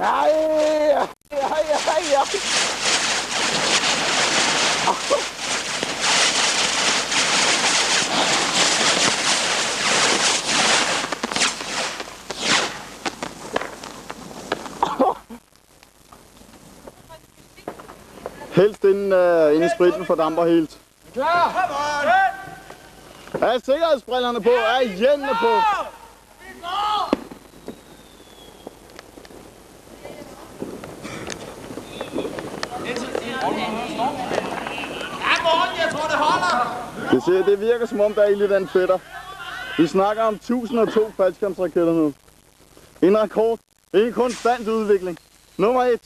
Ej! Helst inden i spritten fordamper helt. Klar! Er sikkerhedsbrillerne på? Er hjelmene på? Det virker som om der er ild i den fætter. Vi snakker om 1002 faldskærmsraketter nu. En rekord. En konstant udvikling. Nummer 1.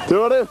Det var det.